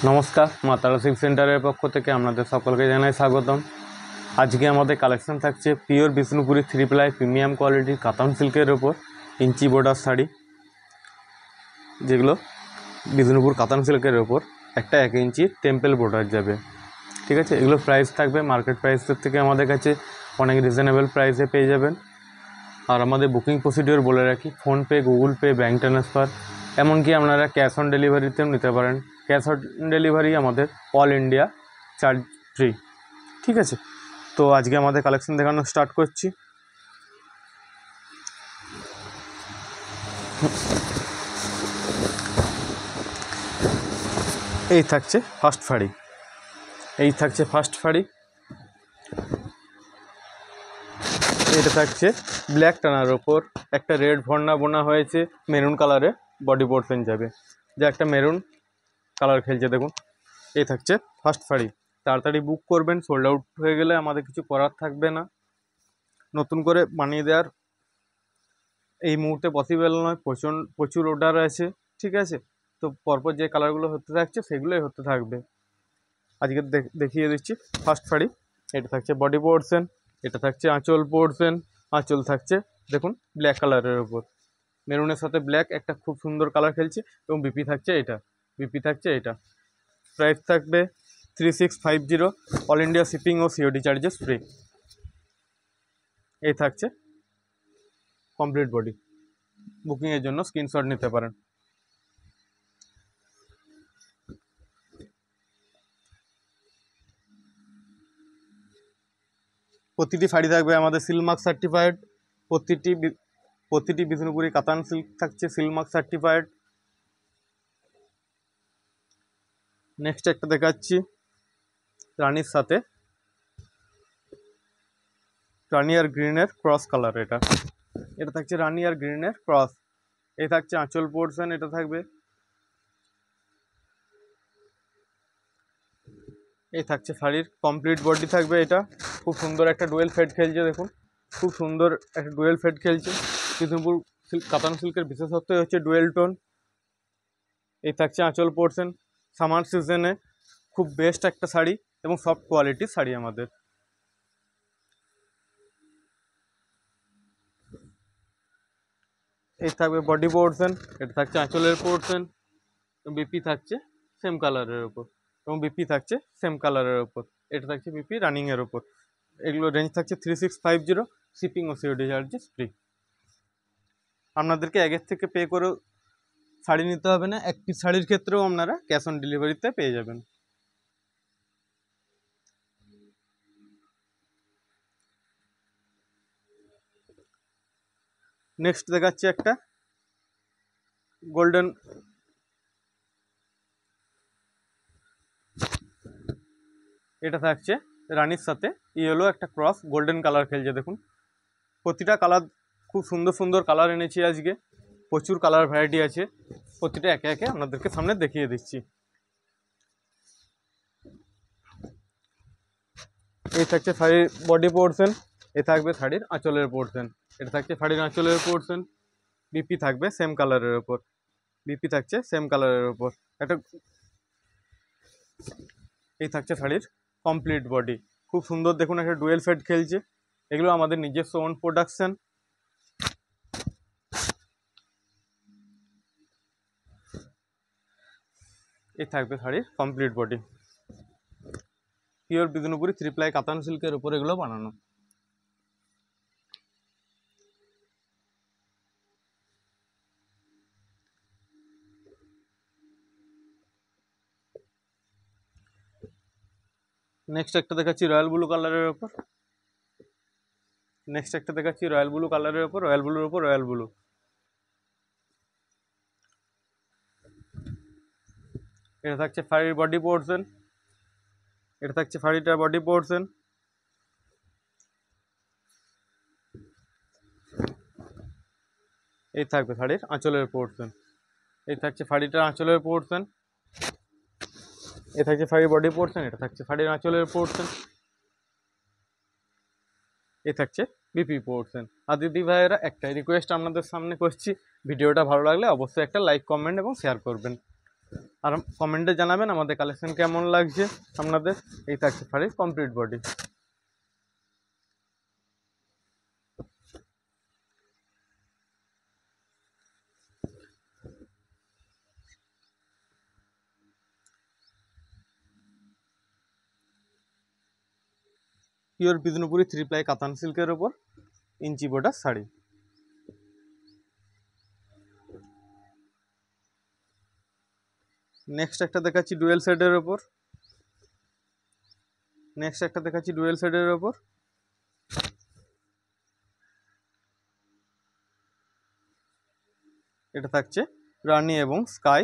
নমস্কার, মা তারা সিল্ক সেন্টারের পক্ষ থেকে আপনাদের সকলকে জানাই স্বাগতম। আজকে আমাদের কালেকশন থাকছে পিওর বিষ্ণুপুরি 3 প্লাই প্রিমিয়াম কোয়ালিটির কাতান সিল্কের ওপর ইঞ্চি বর্ডার শাড়ি, যেগুলো বিষ্ণুপুর কাতান সিল্কের ওপর একটা 1 ইঞ্চি টেম্পল বর্ডার যাবে। ঠিক আছে, এগুলো প্রাইস থাকবে মার্কেট প্রাইসের থেকে আমাদের কাছে অনেক রিজনেবল প্রাইসে পেয়ে যাবেন। আর আমাদের বুকিং প্রসিডিওর বলে রাখি, PhonePe, Google pay, bank transfer, এমনকি আপনারা ক্যাশ অন ডেলিভারিতেও নিতে পারেন। ক্যাশ অন ডেলিভারি আমাদের অল ইন্ডিয়া চার্জ ফ্রি। ঠিক আছে, তো আজকে আমাদের কালেকশন দেখানো স্টার্ট করছি। এই থাকছে ফার্স্ট শাড়ি, এটা থাকছে ব্ল্যাক টানার ওপর একটা রেড ভর্না বোনা হয়েছে, মেরুন কালারে বডি পোর্শন যাবে, যা একটা মেরুন কালার খেলছে দেখুন। এই থাকছে ফার্স্ট শাড়ি। তাড়াতাড়ি বুক করবেন, সোল্ড আউট হয়ে গেলে আমাদের কিছু করার থাকবে না, নতুন করে বানিয়ে দেওয়ার এই মুহূর্তে পসিবল নয়, প্রচুর অর্ডার আছে। ঠিক আছে, তো পরপর যে কালারগুলো হতে থাকছে সেগুলোই হতে থাকবে। আজকে দেখিয়ে দিচ্ছি ফার্স্ট শাড়ি। এটা থাকছে বডি পোর্শন, এটা থাকছে আঁচল পোর্শন। আঁচল থাকছে দেখুন ব্ল্যাক কালারের ওপর, মেরুনের সাথে ব্ল্যাক একটা খুব সুন্দর কালার খেলছে, এবং বিপি থাকছে এটা। প্রাইস থাকবে 3650, অল ইন্ডিয়া শিপিং ও সিওডি চার্জেস ফ্রি। এই থাকছে কমপ্লিট বডি। বুকিংয়ের জন্য স্ক্রিনশট নিতে পারেন। প্রতিটি শাড়ি থাকবে আমাদের সিলমার্ক সার্টিফাইড। প্রতিটি বিষ্ণুপুরি কাতান সিল্ক থাকছে সিলমার্ক সার্টিফাইড। নেক্সট একটা দেখাচ্ছি রানির সাথে, রানি আর গ্রিনের ক্রস কালার। এটা থাকছে রানি আর গ্রিনের ক্রস। এই থাকছে আঁচল পোর্শন, এটা থাকবে। এই থাকছে শাড়ির কমপ্লিট বডি থাকবে। এটা খুব সুন্দর একটা ডুয়েল ফেড খেলছে দেখুন, খুব সুন্দর একটা ডুয়েল ফেড খেলছে। বিষ্ণুপুর কাতান সিল্কের বিশেষত্বই হচ্ছে ডুয়েল টোন। এই থাকছে আঁচল পোর্শন। সামার সিজনে খুব বেস্ট একটা শাড়ি এবং সফট কোয়ালিটির শাড়ি আমাদের। এই থাকবে বডি পোর্শন, এটা থাকছে আঁচলের পোর্শন। বিপি থাকছে সেম কালারের ওপর, এটা থাকছে বিপি রানিংয়ের ওপর। এগুলো রেঞ্জ থাকছে 3650, শিপিং ও সিওডি চার্জেস ফ্রি। আপনাদেরকে আগের থেকে পে করে শাড়ি নিতে হবে না, একটি শাড়ির ক্ষেত্রেও আপনারা ক্যাশ অন ডেলিভারিতে পেয়ে যাবেন। নেক্সট দেখাচ্ছি একটা গোল্ডেন, এটা থাকছে রানির সাথে ইয়েলো একটা ক্রস গোল্ডেন কালার খেলছে দেখুন। প্রতিটা কালার খুব সুন্দর সুন্দর কালার এনেছি আজকে, প্রচুর কালার ভ্যারাইটি আছে। প্রতিটা একে একে আপনাদেরকে সামনে দেখিয়ে দিচ্ছি। এই থাকছে শাড়ির বডি পোর্শন, এ থাকবে শাড়ির আঁচলের পোর্শন। এটা থাকছে শাড়ির আঁচলের পোর্শন। বিপি থাকবে সেম কালারের ওপর, একটা। এই থাকছে শাড়ির কমপ্লিট বডি, খুব সুন্দর দেখুন একটা ডুয়েল ফেড খেলছে। এগুলো আমাদের নিজস্ব ওন প্রোডাকশন। এই থাকবে শাড়ির complete body, pure Bishnupuri 3 ply কাতান সিল্কের উপর এগুলো বানানো। নেক্সট একটা দেখাচ্ছি রয়্যাল ব্লু কালারের ওপর, রয়্যাল ব্লু। এটা থাকছে শাড়ির বডি পোর্শন, এটা থাকছে শাড়িটার বডি পোর্শন। এই থাকবে শাড়ির আঁচলের পোর্শন, এই থাকছে শাড়িটার আঁচলের পোর্শন। এ থাকছে শাড়ির বডি পোর্শন, এটা থাকছে শাড়ির আঁচলের পোর্শন। এ থাকছে বিপি পোর্শন। আর দিদি ভাইয়েরা একটাই রিকোয়েস্ট আপনাদের সামনে করছি, ভিডিওটা ভালো লাগলে অবশ্যই একটা লাইক, কমেন্ট এবং শেয়ার করবেন। আর কমেন্টে জানাবেন আমাদের কালেকশন কেমন লাগছে আপনাদের। এই থাকছে শাড়ির complete body. Pure Bishnupuri 3 ply কাতান সিল্কের ওপর ইঞ্চি বর্ডার শাড়ি। নেক্সট একটা দেখাচ্ছি ডুয়েল শেডের ওপর। এটা থাকছে রানি এবং স্কাই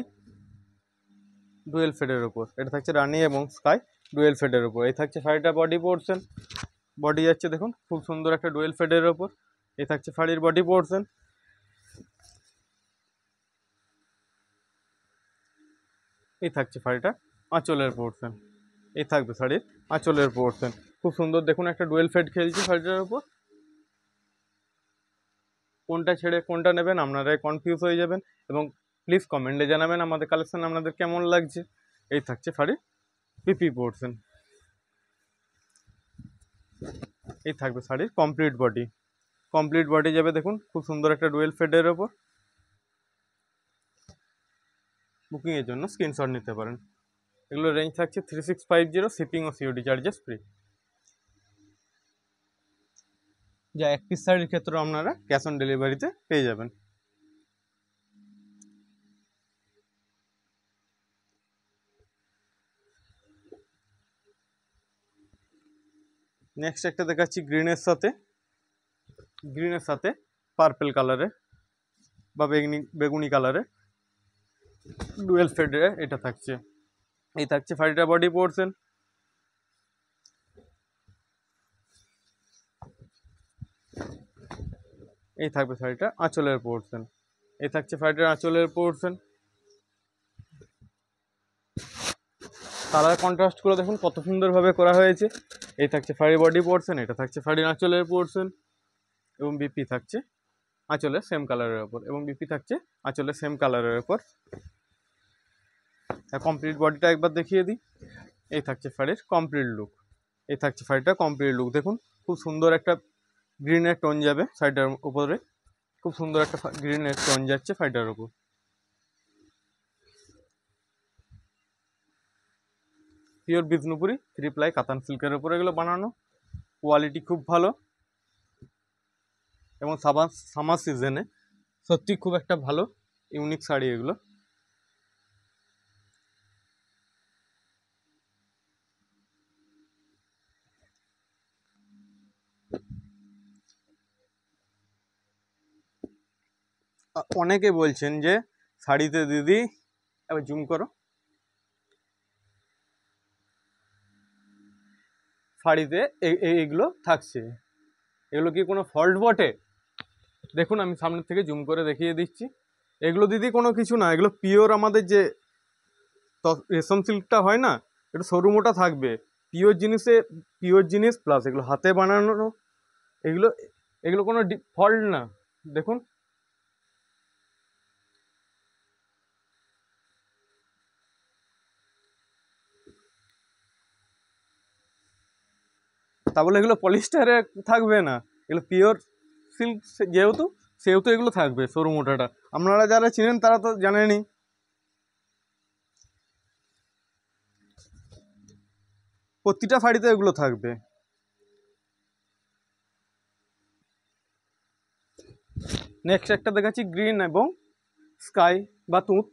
ডুয়েল ফেডের ওপর। এই থাকছে শাড়িটা বডি পোর্শন। বডি যাচ্ছে দেখুন খুব সুন্দর একটা ডুয়েল ফেডের ওপর। এই থাকছে শাড়ির বডি পোর্শন। এই থাকছে শাড়িটা আঁচলের পোর্শন। এই থাকবে শাড়ির আঁচলের পোর্শন। খুব সুন্দর দেখুন একটা ডুয়েল ফেড খেলছে শাড়িটার ওপর। কোনটা ছেড়ে কোনটা নেবেন আপনারাই কনফিউজ হয়ে যাবেন। এবং প্লিজ কমেন্টে জানাবেন আমাদের কালেকশন আপনাদের কেমন লাগছে। এই থাকছে শাড়ির পিপি পোর্শন। এই থাকবে শাড়ির কমপ্লিট বডি যাবে দেখুন খুব সুন্দর একটা ডুয়েল ফেডের ওপর। বুকিংয়ের জন্য স্ক্রিনশট নিতে পারেন। এগুলো রেঞ্জ থাকছে 3650, শিপিং ও সিওডি চার্জেস ফ্রি। যা এক পিস শাড়ির ক্ষেত্রে আপনারা ক্যাশ অন ডেলিভারিতে পেয়ে যাবেন। নেক্সট একটা দেখাচ্ছি গ্রিনের সাথে পার্পেল কালারে বা বেগুনি কালারে ডুয়েল ফেডে এটা থাকছে। এই থাকছে শাড়িটা বডি পোর্শন। এই থাকবে শাড়িটা আঁচলের পোর্শন। এই থাকছে শাড়িটার আঁচলের পোর্শন। কালার কন্ট্রাস্ট করে দেখুন কত সুন্দরভাবে করা হয়েছে। এই থাকছে শাড়ির বডি পোর্শন। এটা থাকছে শাড়ির আঁচলের পোর্শন এবং বিপি থাকছে আঁচলের সেম কালারের ওপর। কমপ্লিট বডিটা একবার দেখিয়ে দিই। এই থাকছে শাড়ির কমপ্লিট লুক। দেখুন খুব সুন্দর একটা গ্রিনের টোন যাবে শাড়িটার উপরে। খুব সুন্দর একটা গ্রিনের টোন যাচ্ছে শাড়িটার উপর। পিওর বিষ্ণুপুরি 3 প্লাই কাতান সিল্কের উপর এগুলো বানানো। কোয়ালিটি খুব ভালো এবং সামার সিজনে সত্যি খুব একটা ভালো ইউনিক শাড়ি এগুলো। অনেকে বলছেন যে শাড়িতে দিদি, এবার জুম করো, শাড়িতে এইগুলো থাকছে, এগুলো কি কোনো ফল্ট বটে? দেখুন আমি সামনের থেকে জুম করে দেখিয়ে দিচ্ছি। এগুলো দিদি কোনো কিছু না, এগুলো পিওর আমাদের যে রেশম সিল্কটা হয় না, একটু সরু মোটা থাকবে। পিওর জিনিস প্লাস এগুলো হাতে বানানো। এগুলো এগুলো কোনো ফল্ট না। দেখুন তা বলে এগুলো পলিস্টারে থাকবে না। এগুলো পিওর সিল্ক সেহেতু এগুলো থাকবে সরু মোটাটা। আপনারা যারা চিনেন তারা তো জানেনই। প্রতিটা শাড়িতে এগুলো থাকবে। নেক্সট একটা দেখাচ্ছি গ্রিন এবং স্কাই বা তুঁত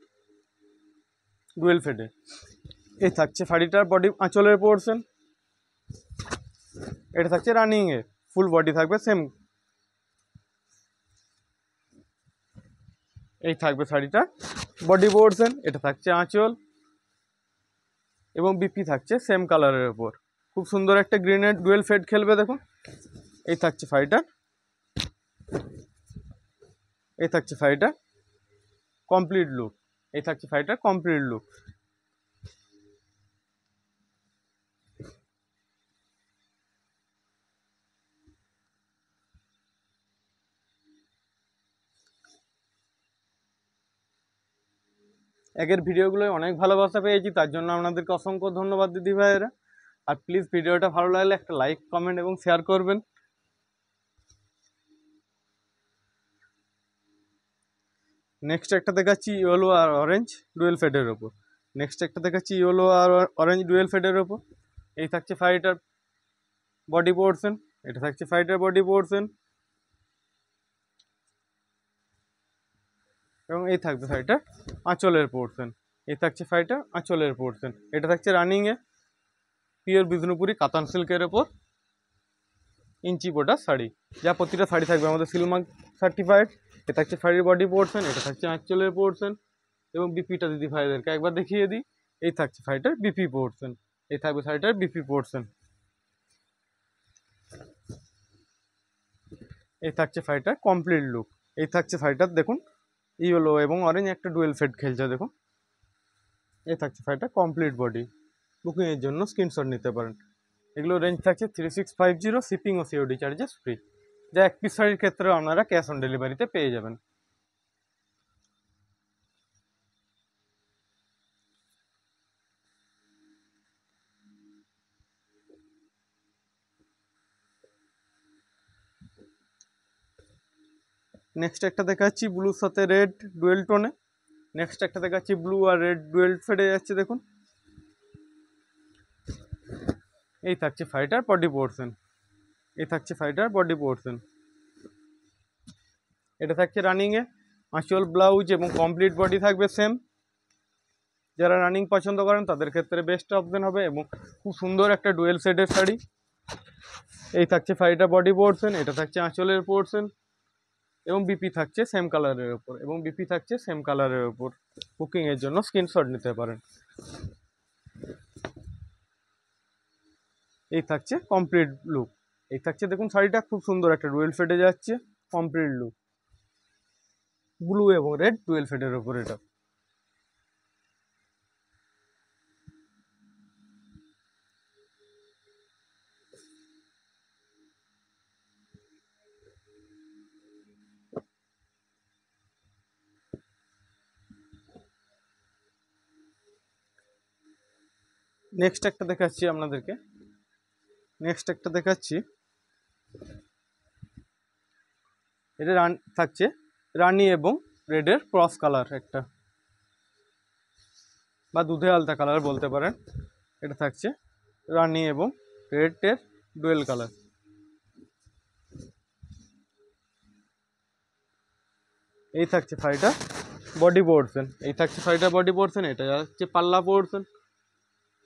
ডুয়েল ফেডে। এই থাকছে শাড়িটার বডি আঁচলের পোর্শন। এটা থাকছে রানিং এ, ফুল বডি থাকবে সেম। এই থাকবে শাড়িটা বডি পোর্শন। এটা থাকছে আঁচল এবং বিপি থাকছে সেম কালারের ওপর। খুব সুন্দর একটা গ্রিনের ডুয়েল ফেড খেলবে দেখুন। এই থাকছে শাড়িটা কমপ্লিট লুক। আগের ভিডিওগুলোয় অনেক ভালোবাসা পেয়েছি, তার জন্য আপনাদেরকে অসংখ্য ধন্যবাদ দিদি ভাইয়েরা। আর প্লিজ ভিডিওটা ভালো লাগলে একটা লাইক, কমেন্ট এবং শেয়ার করবেন। নেক্সট একটা দেখাচ্ছি ইয়েলো আর অরেঞ্জ ডুয়েল ফেডের ওপর। নেক্সট একটা দেখাচ্ছি ইয়েলো আর অরেঞ্জ ডুয়েল ফেডের ওপর। এই থাকছে ফাইটার বডি পোর্শন, এটা থাকছে ফাইটার বডি পোর্শন, এবং এই থাকবে ফাইটার আঁচলের পোর্শন। এই থাকছে ফাইটার আঁচলের পোর্শন। এটা থাকছে রানিংয়ে পিওর বিষ্ণুপুরি কাতান সিল্কের ওপর ইঞ্চি বোটা শাড়ি, যা প্রতিটা শাড়ি থাকবে আমাদের সিলমার্ক সার্টিফাইড। এটা থাকছে শাড়ির বডি পোর্শন, এটা থাকছে আঁচলের পোর্শন, এবং বিপিটা দিদি ভাইদেরকে একবার দেখিয়ে দিই। এই থাকছে শাড়িটার বিপি পোর্শন, এই থাকবে শাড়িটার বিপি পোর্শন। এই থাকছে শাড়িটার কমপ্লিট লুক। এই থাকছে শাড়িটার দেখুন ইয়েলো এবং অরেঞ্জ একটা ডুয়েল ফেড খেলছে দেখুন। এই থাকছে শাড়িটার কমপ্লিট বডি। বুকিংয়ের জন্য স্ক্রিনশট নিতে পারেন। এগুলো রেঞ্জ থাকছে 3650, শিপিং ও সিওডি চার্জেস ফ্রি, যা এক পিস শাড়ির ক্ষেত্রেও আপনারা ক্যাশ অন ডেলিভারিতে পেয়ে যাবেন। নেক্সট একটা দেখাচ্ছি ব্লুর সাথে রেড ডুয়েল টোনে। নেক্সট একটা দেখাচ্ছি ব্লু আর রেড ডুয়েল ফেডে যাচ্ছে দেখুন। এই থাকছে ফাইটার বডি পোর্শন, এই থাকছে ফাইটার বডি পোর্শন। এটা থাকছে রানিংয়ে আঁচল, ব্লাউজ এবং কমপ্লিট বডি থাকবে সেম। যারা রানিং পছন্দ করেন তাদের ক্ষেত্রে বেস্ট অপশন হবে, এবং খুব সুন্দর একটা ডুয়েল সেটের শাড়ি। এই থাকছে ফাইটার বডি পোর্শন, এটা থাকছে আঁচলের পোর্শন, এবং বিপি থাকছে সেম কালারের ওপর, এবং বিপি থাকছে সেম কালারের ওপর। বুকিংয়ের জন্য স্ক্রিনশট নিতে পারেন। এই থাকছে কমপ্লিট লুক। এই থাকছে দেখুন শাড়িটা খুব সুন্দর একটা ডুয়েল ফেডে যাচ্ছে কমপ্লিট লুক, ব্লু এবং রেড ডুয়েল ফেডের ওপর এটা। নেক্সট একটা দেখাচ্ছি আপনাদেরকে, নেক্সট একটা দেখাচ্ছি এটা থাকছে রানি এবং রেডের ক্রস কালার একটা, বা দুধে আলতা কালার বলতে পারেন। এটা থাকছে রানি এবং রেডের ডুয়েল কালার। এই থাকছে শাড়িটা বডি পোর্শন, এই থাকছে শাড়িটা বডি পোর্শন। এটা যাচ্ছে পাল্লা পোর্শন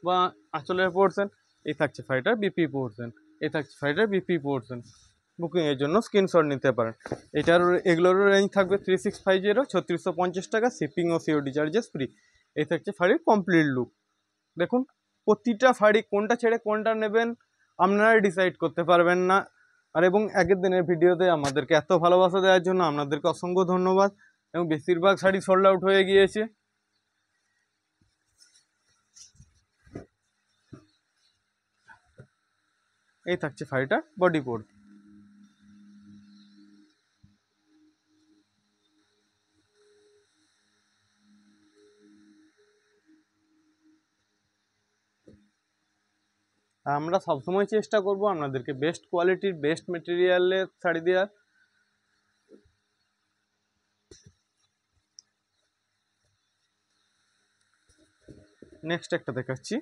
বা আঁচলের পোর্শন। এই থাকছে শাড়িটার বিপি পোর্শন, এই থাকছে শাড়িটার বিপি পোর্শন। বুকিংয়ের জন্য স্ক্রিনশট নিতে পারেন। এগুলোরও রেঞ্জ থাকবে 3650, 3650 টাকা, শিপিং ও সিওডি চার্জেস ফ্রি। এই থাকছে শাড়ির কমপ্লিট লুক। দেখুন প্রতিটা শাড়ি কোনটা ছেড়ে কোনটা নেবেন আপনারা ডিসাইড করতে পারবেন না। আর এবং আগের দিনের ভিডিওতে আমাদেরকে এত ভালোবাসা দেওয়ার জন্য আপনাদেরকে অসংখ্য ধন্যবাদ, এবং বেশিরভাগ শাড়ি সোল্ড আউট হয়ে গিয়েছে। এই থাকছে শাড়িটা বডি কোড। আর আমরা সবসময় চেষ্টা করব আপনাদেরকে বেস্ট কোয়ালিটির বেস্ট মেটেরিয়ালের শাড়ি দেওয়ার। নেক্সট একটা দেখাচ্ছি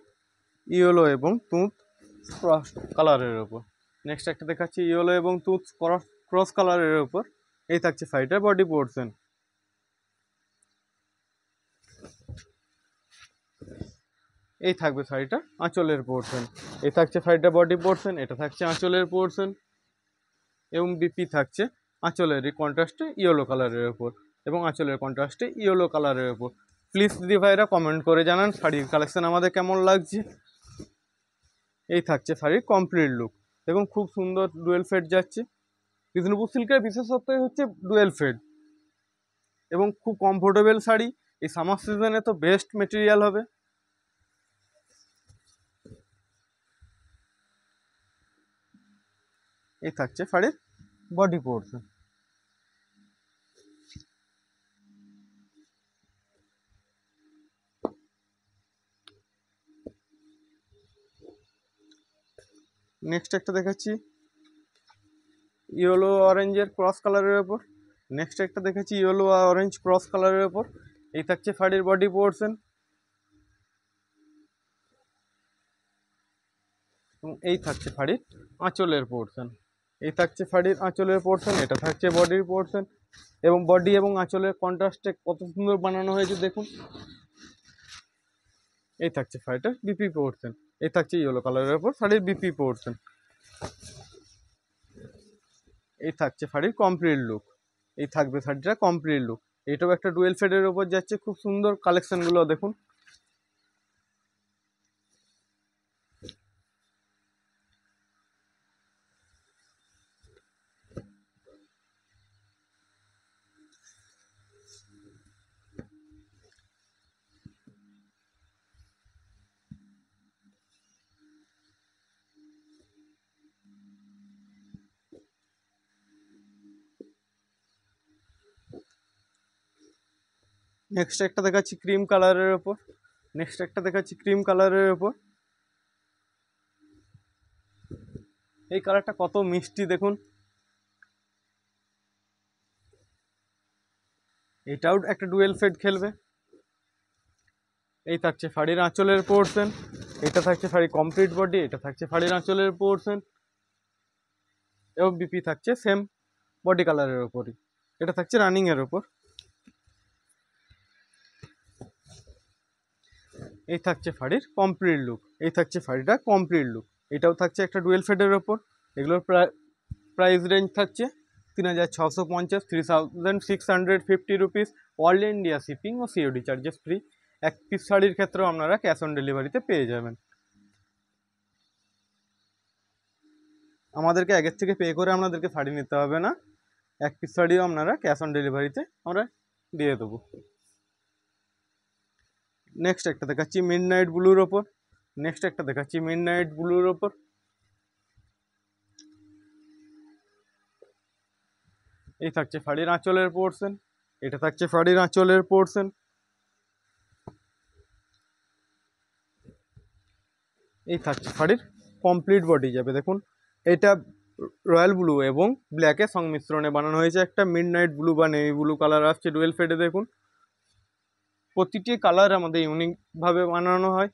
ইয়েলো এবং তুঁত ক্রস কালারের ওপর। নেক্সট একটা দেখাচ্ছি ইয়েলো এবং তুঁত ক্রস কালারের ওপর। এই থাকছে শাড়িটার বডি পোর্শন। এই থাকবে শাড়িটা আঁচলের পোর্শন। এই থাকছে শাড়িটা বডি পোর্শন, এটা থাকছে আঁচলের পোর্শন, এবং বিপি থাকছে আঁচলের কন্ট্রাস্টে ইয়েলো কালারের ওপর, এবং আঁচলের কন্ট্রাস্টে ইয়েলো কালারের ওপর। প্লিজ দিদি ভাইরা কমেন্ট করে জানান শাড়ির কালেকশন আমাদের কেমন লাগছে। এই থাকছে শাড়ির কমপ্লিট লুক। দেখুন খুব সুন্দর ডুয়েল ফেড যাচ্ছে। বিষ্ণুপুর সিল্কের বিশেষত্বই হচ্ছে ডুয়েল ফেড, এবং খুব কমফোর্টেবল শাড়ি। এই সামার সিজনে তো বেস্ট মেটেরিয়াল হবে। এই থাকছে শাড়ির বডি পোর্শন। নেক্সট একটা দেখাচ্ছি ইয়েলো অরেঞ্জের ক্রস কালারের ওপর। নেক্সট একটা দেখাচ্ছি ইয়েলো অরেঞ্জ ক্রস কালারের ওপর। এই থাকছে শাড়ির বডি পোর্শন এবং এই থাকছে শাড়ির আঁচলের পোর্শন। এই থাকছে শাড়ির আঁচলের পোর্শন, এটা থাকছে বডির পোর্শন। এবং বডি এবং আঁচলের কন্ট্রাস্টে কত সুন্দর বানানো হয়েছে দেখুন। এই থাকছে শাড়িটার বিপি পোর্শন। এই থাকছে ইয়েলো কালারের ওপর শাড়ির বিপি পোর্শন। এই থাকছে শাড়ির কমপ্লিট লুক। এই থাকবে শাড়িটা কমপ্লিট লুক। এটাও একটা ডুয়েল শেডের ওপর যাচ্ছে, খুব সুন্দর কালেকশনগুলো দেখুন। নেক্সট একটা দেখাচ্ছি ক্রিম কালারের ওপর। নেক্সট একটা দেখাচ্ছি ক্রিম কালারের ওপর। এই কালারটা কত মিষ্টি দেখুন। এটাও একটা ডুয়েল শেড খেলবে। এই থাকছে শাড়ির আঁচলের পোর্শন। এটা থাকছে শাড়ি কমপ্লিট বডি। এটা থাকছে শাড়ির আঁচলের পোর্শন এবং বিপি থাকছে সেম বডি কালারের ওপরই। এটা থাকছে রানিং এর ওপর। এই থাকছে শাড়ির কমপ্লিট লুক। এই থাকছে শাড়িটা কমপ্লিট লুক। এটাও থাকছে একটা ডুয়েল শেডের ওপর। এগুলোর প্রাইস রেঞ্জ থাকছে 3650, 3650 রুপিস। অল ইন্ডিয়া শিপিং ও সিওডি চার্জেস ফ্রি। এক পিস শাড়ির ক্ষেত্রেও আপনারা ক্যাশ অন ডেলিভারিতে পেয়ে যাবেন। আমাদেরকে আগের থেকে পে করে আপনাদেরকে শাড়ি নিতে হবে না। এক পিস শাড়িও আপনারা ক্যাশ অন ডেলিভারিতে আমরা দিয়ে দেবো। নেক্সট একটা দেখাচ্ছি মিড নাইট ব্লুর ওপর। নেক্সট একটা দেখাচ্ছি মিড নাইট ব্লুর ওপর। এই থাকছে শাড়ির আঁচলের পোর্শন। এটা থাকছে শাড়ির আঁচলের পোর্শন। এই থাকছে শাড়ির কমপ্লিট বডি যাবে দেখুন। এটা রয়্যাল ব্লু এবং ব্ল্যাকের সংমিশ্রণে বানানো হয়েছে। একটা মিড নাইট ব্লু বা নেভি ব্লু কালার আসছে ডুয়েল ফেডে দেখুন। প্রতিটি কালার আমাদের ইউনিকভাবে বানানো হয়।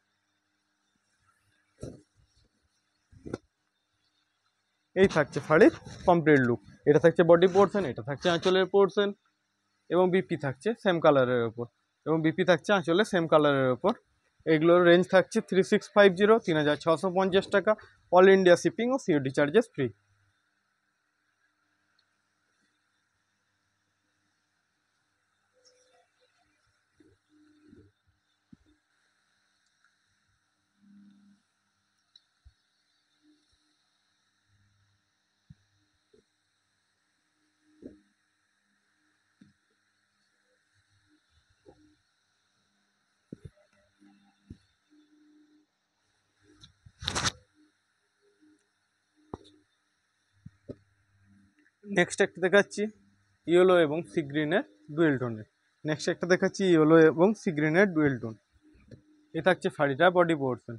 এই থাকছে শাড়ির কমপ্লিট লুক। এটা থাকছে বডি পোর্শন। এটা থাকছে আঁচলের পোর্শন এবং বিপি থাকছে সেম কালারের ওপর। এবং বিপি থাকছে আঁচলে সেম কালারের ওপর। এগুলোর রেঞ্জ থাকছে 3650, 3650 টাকা। অল ইন্ডিয়া শিপিং ও সিওডি চার্জেস ফ্রি। নেক্সট একটা দেখাচ্ছি ইয়েলো এবং সি গ্রিনের ডুয়েল টোনের। নেক্সট একটা দেখাচ্ছি ইয়েলো এবং সি গ্রিনের ডুয়েল টোন। এ থাকছে শাড়িটা বডি পোর্শন।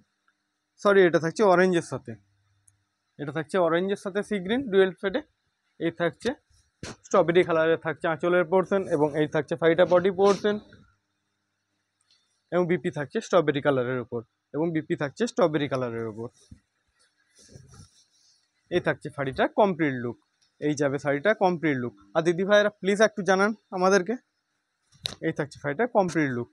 সরি, এটা থাকছে অরেঞ্জের সাথে। এটা থাকছে অরেঞ্জের সাথে সি গ্রিন ডুয়েল শেডে। এই থাকছে স্ট্রবেরি কালারের থাকছে আঁচলের পোর্শন এবং এই থাকছে শাড়িটা বডি পোর্শন এবং বিপি থাকছে স্ট্রবেরি কালারের উপর এবং বিপি থাকছে স্ট্রবেরি কালারের উপর। এই থাকছে শাড়িটা কমপ্লিট লুক। এই যাবে শাড়িটা কমপ্লিট লুক। আর দিদি ভাইরা প্লিজ একটু জানান আমাদেরকে। এই থাকছে শাড়িটা complete look.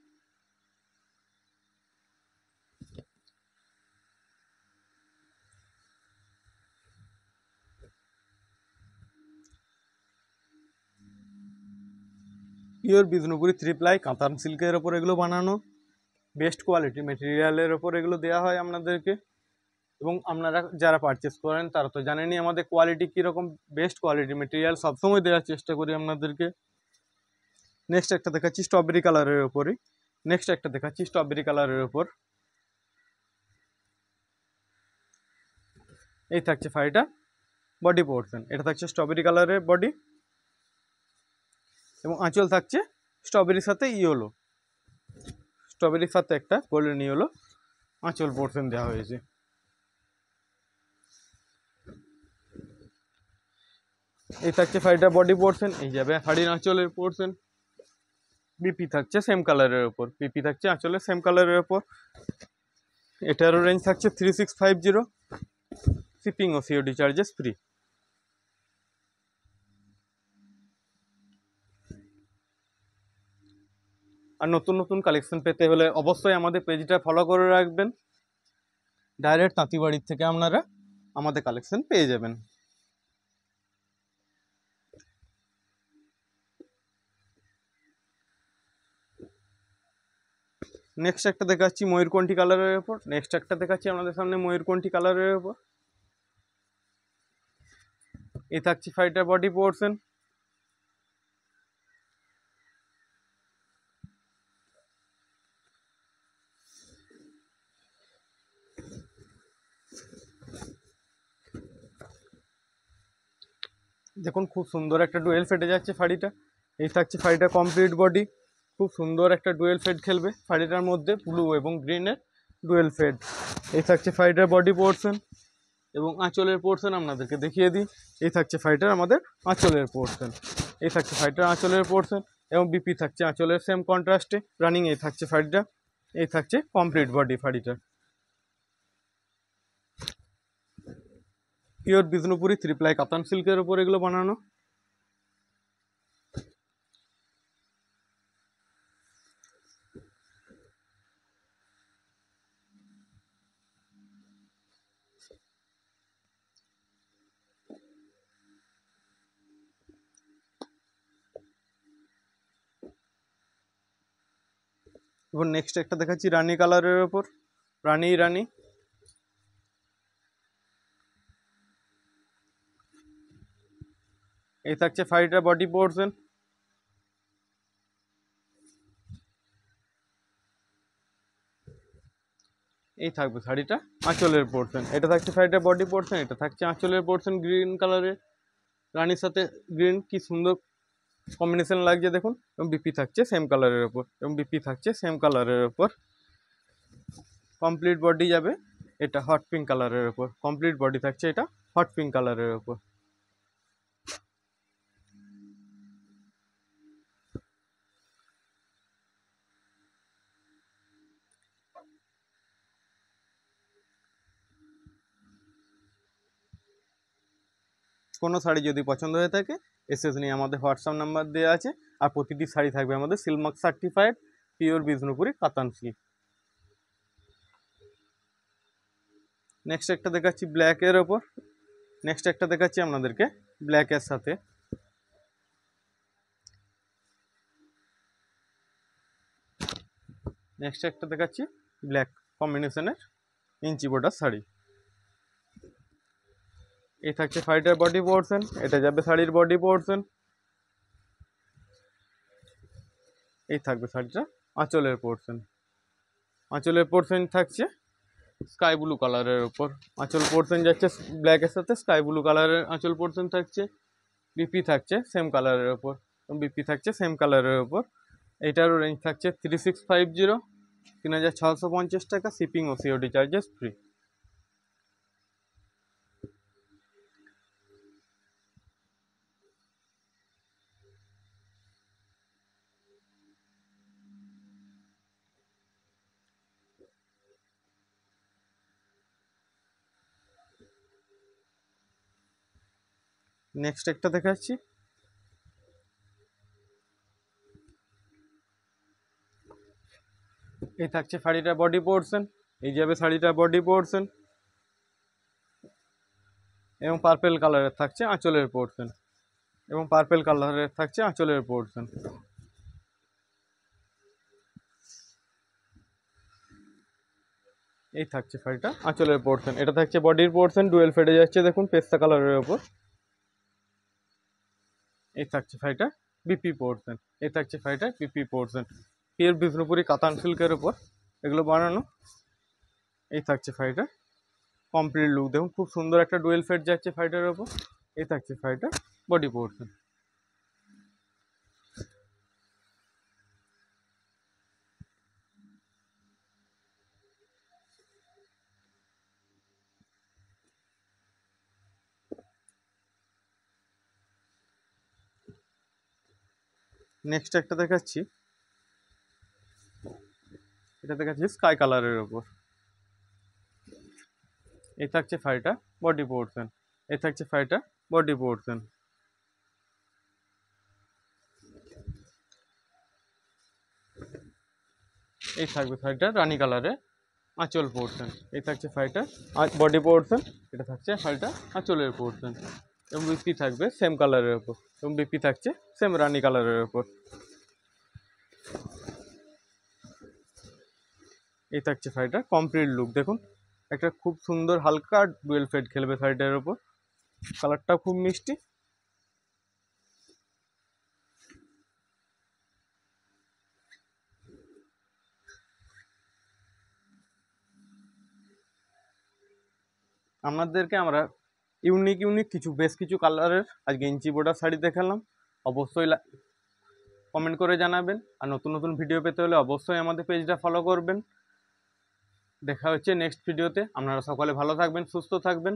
Pure Bishnupuri 3 ply কাতান সিল্কের ওপর এগুলো বানানো। বেস্ট কোয়ালিটি মেটেরিয়ালের ওপর এগুলো দেওয়া হয় আপনাদেরকে। এবং আপনারা যারা পারচেস করেন তারা তো জানেনই আমাদের কোয়ালিটি কীরকম। বেস্ট কোয়ালিটি মেটেরিয়াল সবসময় দেওয়ার চেষ্টা করি আপনাদেরকে। নেক্সট একটা দেখাচ্ছি স্ট্রবেরি কালারের ওপরই। নেক্সট একটা দেখাচ্ছি স্ট্রবেরি কালারের ওপর। এই থাকছে শাড়িটা বডি পোর্শন। এটা থাকছে স্ট্রবেরি কালারের বডি এবং আঁচল থাকছে স্ট্রবেরির সাথে ইয়েলো। স্ট্রবেরির সাথে একটা গোল্ডেন ইয়েলো আঁচল পোর্শন দেওয়া হয়েছে। এই থাকছে শাড়িটার বডি পোর্শন, এই যাবে শাড়ির আঁচলের পোর্শন। বিপি থাকছে সেম কালারের ওপর, বিপি থাকছে আঁচলের সেম কালারের ওপর। এটারও রেঞ্জ থাকছে 3650, শিপিং ও সিওডি চার্জেস ফ্রি। আর নতুন নতুন কালেকশন পেতে হলে অবশ্যই আমাদের পেজটা ফলো করে রাখবেন। ডাইরেক্ট তাঁতিবাড়ির থেকে আপনারা আমাদের কালেকশন পেয়ে যাবেন। নেক্সট একটা দেখাচ্ছি ময়ূরকণ্ঠী কালারের ওপর, নেক্সট একটা দেখাচ্ছি আমাদের সামনে ময়ূরকণ্ঠী কালারের ওপর। এই থাকছে শাড়িটার বডি পোর্শন। দেখুন খুব সুন্দর একটা ডুয়েল ফেটে যাচ্ছে শাড়িটা। এই থাকছে শাড়িটা কমপ্লিট বডি, খুব সুন্দর একটা ডুয়েল ফেড খেলবে শাড়িটার মধ্যে, ব্লু এবং গ্রিনের ডুয়েল ফেড। এই থাকছে শাড়িটার বডি পোর্শন এবং আঁচলের পোর্শন আপনাদেরকে দেখিয়ে দিই। এই থাকছে শাড়িটার আমাদের আঁচলের পোর্শন, এই থাকছে শাড়িটার আঁচলের পোর্শন এবং বিপি থাকছে আঁচলের সেম কন্ট্রাস্টে রানিং। এই থাকছে শাড়িটা, এই থাকছে কমপ্লিট বডি শাড়িটা। পিওর বিষ্ণুপুরি 3 প্লাই কাতান সিল্কের উপর এগুলো বানানো। এবার নেক্সট একটা দেখাচ্ছি রানী কালারের ওপর, রানী রানী। এই থাকছে শাড়িটার বডি পোর্শন। এই থাকবে শাড়িটা আঁচলের পোর্শন, এটা থাকছে শাড়িটার বডি পোর্শন, এটা থাকছে আঁচলের পোর্শন গ্রিন কালারের। রানীর সাথে গ্রিন কি সুন্দর কম্বিনেশন লাগছে দেখুন। এবং বিপি থাকছে সেম কালারের ওপর, এবং বিপি থাকছে সেম কালারের ওপর। কমপ্লিট বডি যাবে এটা হট পিঙ্ক কালারের ওপর, কমপ্লিট বডি থাকছে এটা হট পিঙ্ক কালারের ওপর। কোনো শাড়ি যদি পছন্দ হয়ে থাকে এসএস নিয়ে আমাদের হোয়াটসঅ্যাপ নাম্বার দেওয়া আছে। আর প্রতিটি শাড়ি থাকবে আমাদের সিলমার্ক সার্টিফাইড পিওর বিষ্ণুপুরি কাতান সিল্ক। নেক্সট একটা দেখাচ্ছি ব্ল্যাকের ওপর, নেক্সট একটা দেখাচ্ছি আপনাদেরকে ব্ল্যাকের সাথে। নেক্সট একটা দেখাচ্ছি ব্ল্যাক কম্বিনেশনের ইঞ্চি বর্ডার শাড়ি। এই থাকছে শাড়িটার বডি পোর্শন, এটা যাবে শাড়ির বডি পোর্শন। এই থাকবে শাড়িটা আঁচলের পোর্শন, আঁচলের পোর্শন থাকছে স্কাই ব্লু কালারের ওপর। আঁচল পোর্শন যাচ্ছে ব্ল্যাকের সাথে স্কাই ব্লু কালারের আঁচল পোর্শন থাকছে। বিপি থাকছে সেম কালারের ওপর, বিপি থাকছে সেম কালারের ওপর। এইটারও রেঞ্জ থাকছে 3650, 3650 টাকা, শিপিং ও সিওডি চার্জেস ফ্রি। নেক্সট একটা দেখাচ্ছি এই থাকছে শাড়িটা বডি পোর্শন, এই যাবে শাড়িটা বডি পোর্শন এবং পার্পেল কালারের থাকছে আঁচলের পোর্শন, এবং পার্পেল কালারের থাকছে আঁচলের পোর্শন। এই থাকছে শাড়িটা আঁচলের পোর্শন, এটা থাকছে বডির পোর্শন ডুয়েল ফেডে যাচ্ছে দেখুন পেস্তা কালারের ওপর। এই থাকছে শাড়িটা বিপি পোর্শন, এই থাকছে শাড়িটা বিপি পোর্শন পিওর বিষ্ণুপুরি কাতান সিল্কের ওপর এগুলো বানানো। এই থাকছে শাড়িটা কমপ্লিট লুক দেখুন, খুব সুন্দর একটা ডুয়েল ফেড যাচ্ছে শাড়িটার ওপর। এই থাকছে শাড়িটা বডি পোর্শন। নেক্সট একটা দেখাচ্ছি, এটা দেখাচ্ছি স্কাই কালারের ওপর। এই থাকছে শাড়িটা বডি পোর্শন, এই থাকছে শাড়িটা বডি পোর্শন। এই থাকবে শাড়িটা রানী কালারে আঁচল পোর্শন, এই থাকছে শাড়িটা বডি পোর্শন, এটা থাকছে শাড়িটা আঁচলের পোর্শন। এবং বিপি থাকবে সেম কালারের ওপর, এবং বিপি থাকছে সেম রানী কালারের ওপর। এই থাকছে শাড়িটা কমপ্লিট লুক। দেখুন একটা খুব সুন্দর হালকা ডুয়েল ফেড খেলবে শাড়িটার ওপর, কালারটা খুব মিষ্টি। আপনাদেরকে আমরা ইউনিক ইউনিক বেশ কিছু কালারের আজকে ইঞ্চি বোর্ডার শাড়ি দেখালাম। অবশ্যই কমেন্ট করে জানাবেন, আর নতুন নতুন ভিডিও পেতে হলে অবশ্যই আমাদের পেজটা ফলো করবেন। দেখা হচ্ছে নেক্সট ভিডিওতে। আপনারা সকলে ভালো থাকবেন, সুস্থ থাকবেন।